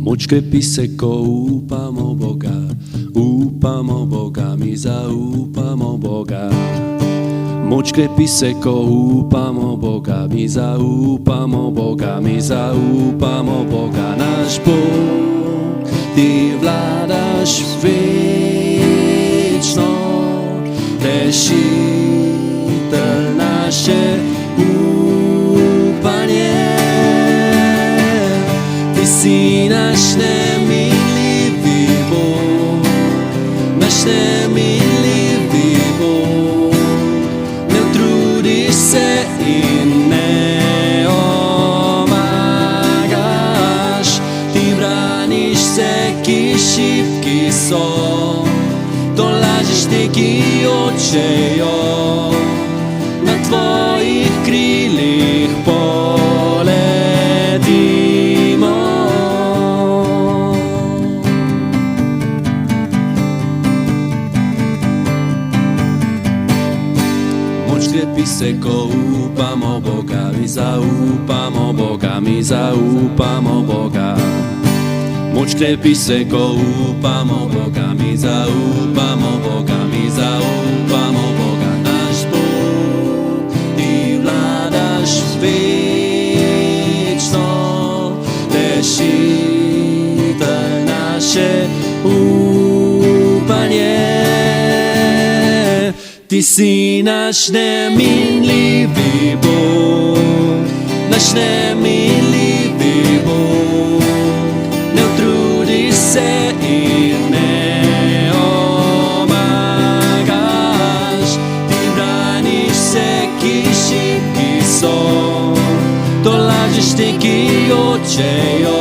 Moč krepi se, ko upamo Boga, mi zaupamo Boga. Moč krepi se, ko upamo Boga, mi zaupamo Boga, mi zaupamo Boga. Naš Bog, ti vladaš večno, rešitelj naše upanje. Ti si naš nemiljivi Bog, naš nemiljivi Bog. Ne utrudiš se in ne omagaš, ti braniš se, ki šibki so, tolažiš ti, ki jočejo, na tvojih krilih poletimo. Moč krepi se, ko upamo Boga, mi zaupamo Boga, mi zaupamo Boga. Moč krepi se, ko upamo Boga, mi zaupamo Boga, mi zaupamo Boga. Naš Bog, ti vladaš večno, rešitelj naše upanje. Ti si naš neminljivi Bog, naš neminljivi Bog. Ne utrudiš se in ne omagaš, ti braniš se, ki šibki so, tolažiš ti, ki jočejo,